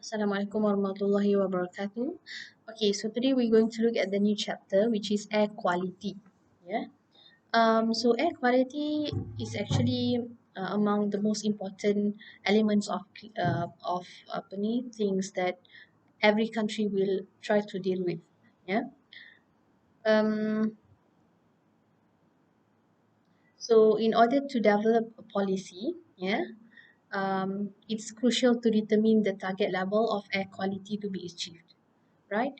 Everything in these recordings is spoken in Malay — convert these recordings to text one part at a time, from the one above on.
Assalamualaikum warahmatullahi wabarakatuh. Okay, so today we're going to look at the new chapter, which is air quality. Yeah. So air quality is actually among the most important elements of things that every country will try to deal with. Yeah. Um, so in order to develop a policy, yeah, it's crucial to determine the target level of air quality to be achieved. Right?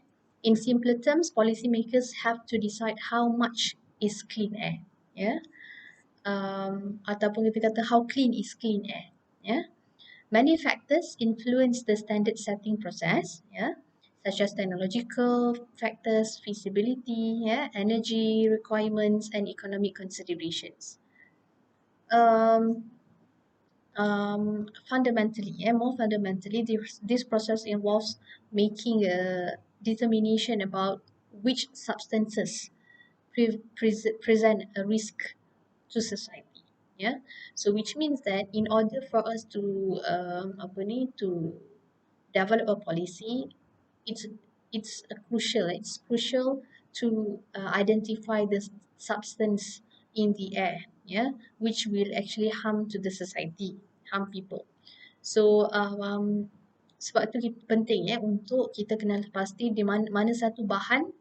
In simpler terms, policymakers have to decide how much is clean air, yeah. Ataupun kita kata how clean is clean air, yeah. Many factors influence the standard setting process, yeah, such as technological factors, feasibility, yeah, energy requirements, and economic considerations. Um, More fundamentally, this process involves making a determination about which substances present a risk to society. Yeah, so which means that in order for us to to develop a policy, it's it's crucial to identify the substance in the air, yeah, which will actually harm to the society, harm people. So sebab tu penting untuk kita kenal pasti di mana satu bahan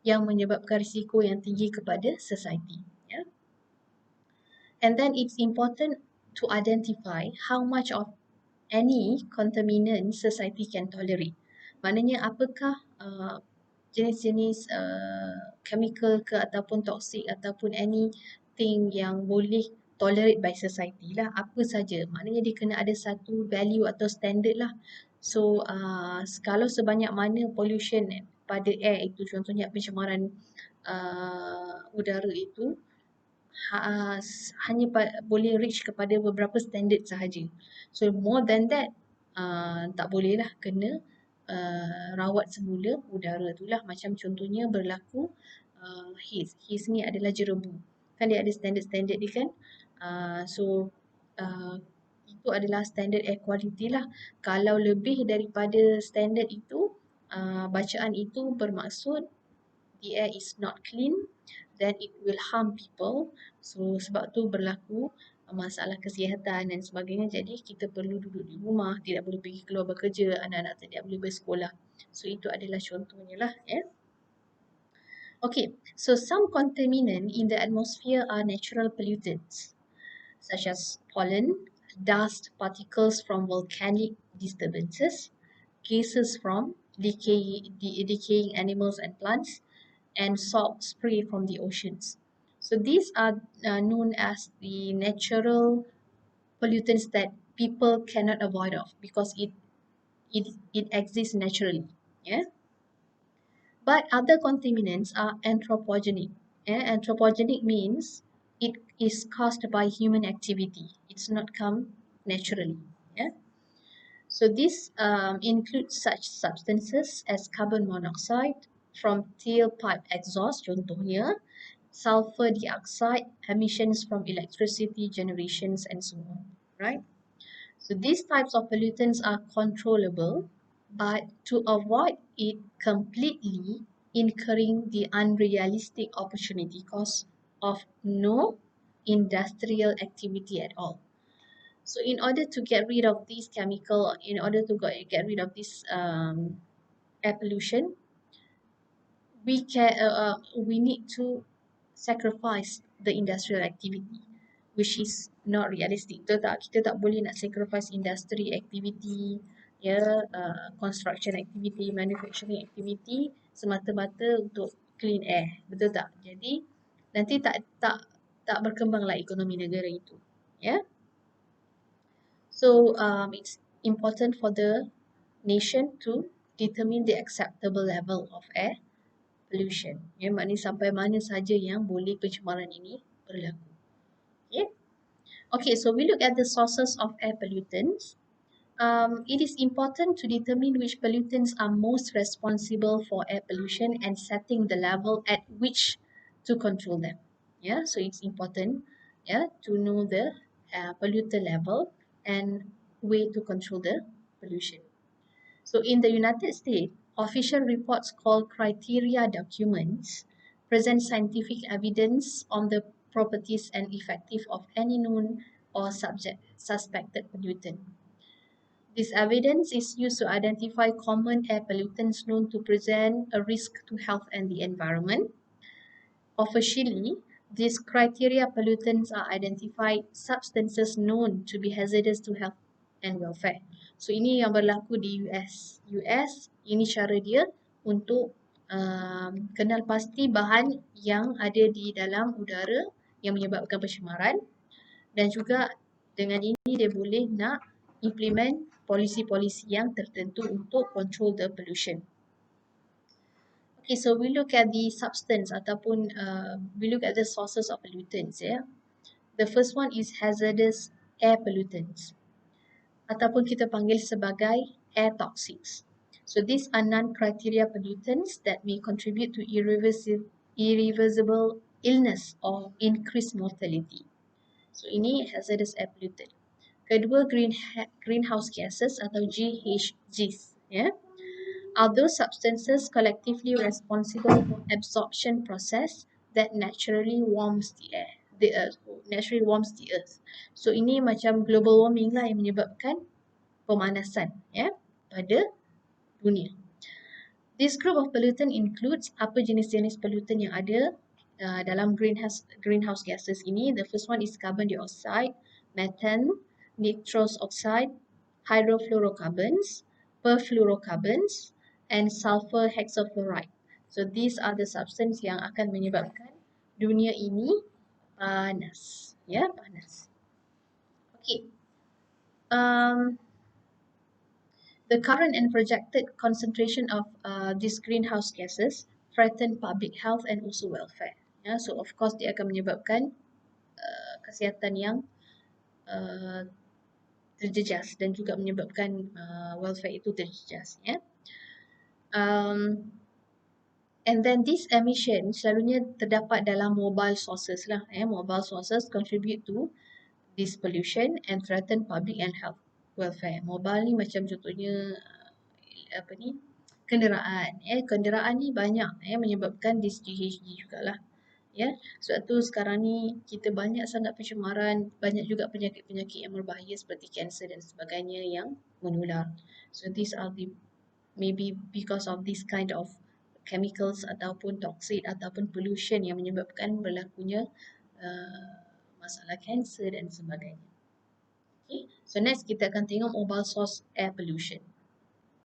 yang menyebabkan risiko yang tinggi kepada society, yeah. And then it's important to identify how much of any contaminant society can tolerate. Maknanya apakah jenis-jenis chemical ke ataupun toxic ataupun anything yang boleh tolerate by society lah, apa saja. Maknanya dia kena ada satu value atau standard lah. So kalau sebanyak mana pollution pada air itu, contohnya pencemaran udara itu, hanya boleh reach kepada beberapa standard sahaja. So more than that, tak boleh lah, kena rawat semula udara tu lah. Macam contohnya berlaku haze. Haze ni adalah jerebu. Kan dia ada standard-standard dia kan. So itu adalah standard air quality lah. Kalau lebih daripada standard itu, bacaan itu bermaksud the air is not clean, then it will harm people. So sebab tu berlaku masalah kesihatan dan sebagainya. Jadi kita perlu duduk di rumah, tidak boleh pergi keluar bekerja, anak-anak tidak boleh bersekolah. So itu adalah contohnya lah, ya. Okay, so some contaminant in the atmosphere are natural pollutants, such as pollen, dust particles from volcanic disturbances, gases from decaying animals and plants, and salt spray from the oceans. So these are known as the natural pollutants that people cannot avoid of because it exists naturally. Yeah. But other contaminants are anthropogenic. Yeah? Anthropogenic means it is caused by human activity. It's not come naturally. Yeah. So this includes such substances as carbon monoxide from tailpipe exhaust, contohnya, sulfur dioxide, emissions from electricity generations, and so on, right? So these types of pollutants are controllable, but to avoid it completely, incurring the unrealistic opportunity cost of no industrial activity at all. So in order to get rid of this chemical, in order to get rid of this air pollution, we need to sacrifice the industrial activity, which is not realistic. Betul tak? Kita tak boleh nak sacrifice industry activity, ya, construction activity, manufacturing activity semata-mata untuk clean air. Betul tak? Jadi nanti tak berkembanglah ekonomi negara itu. Ya. So it's important for the nation to determine the acceptable level of air pollution. Ya, maknanya sampai mana saja yang boleh pencemaran ini berlaku. Okay. Okay, so we look at the sources of air pollutants. It is important to determine which pollutants are most responsible for air pollution and setting the level at which to control them. Yeah, so it's important, yeah, to know the pollutant level and way to control the pollution. So in the United States, official reports called criteria documents present scientific evidence on the properties and effective of any known or suspected pollutant. This evidence is used to identify common air pollutants known to present a risk to health and the environment. Officially, these criteria pollutants are identified substances known to be hazardous to health and welfare. So ini yang berlaku di US. US ini cara dia untuk kenal pasti bahan yang ada di dalam udara yang menyebabkan pencemaran, dan juga dengan ini dia boleh nak implement polisi-polisi yang tertentu untuk control the pollution. Okay, so we look at the substance ataupun we look at the sources of pollutants. The first one is hazardous air pollutants ataupun kita panggil sebagai air toxics. So these are non-criteria pollutants that may contribute to irreversible illness or increased mortality. So ini hazardous air pollutant. Kedua, greenhouse gases atau GHGs. Are those substances collectively responsible for absorption process that naturally warms the earth. So ini macam global warming lah yang menyebabkan pemanasan pada dunia. This group of pollutant includes apa jenis-jenis pollutant yang ada dalam greenhouse gases ini. The first one is carbon dioxide, methane, nitrous oxide, hydrofluorocarbons, perfluorocarbons, and sulfur hexafluoride. So these are the substance yang akan menyebabkan dunia ini panas. Panas. Okay. The current and projected concentration of these greenhouse gases threaten public health and also welfare. So of course dia akan menyebabkan kesihatan yang terjejas dan juga menyebabkan welfare itu terjejas. And then this emission selalunya terdapat dalam mobile sources lah. Mobile sources contribute to this pollution and threaten public and health welfare. Mobile ni macam contohnya kenderaan. Kenderaan ni banyak menyebabkan this GHG jugalah. Sebab tu sekarang ni kita banyak sangat pencemaran, banyak juga penyakit-penyakit yang berbahaya seperti kanser dan sebagainya yang menular. So these are the maybe because of this kind of chemicals ataupun toxic ataupun pollution yang menyebabkan berlakunya masalah kanser dan sebagainya. Okay, so next kita akan tengok mobile source air pollution.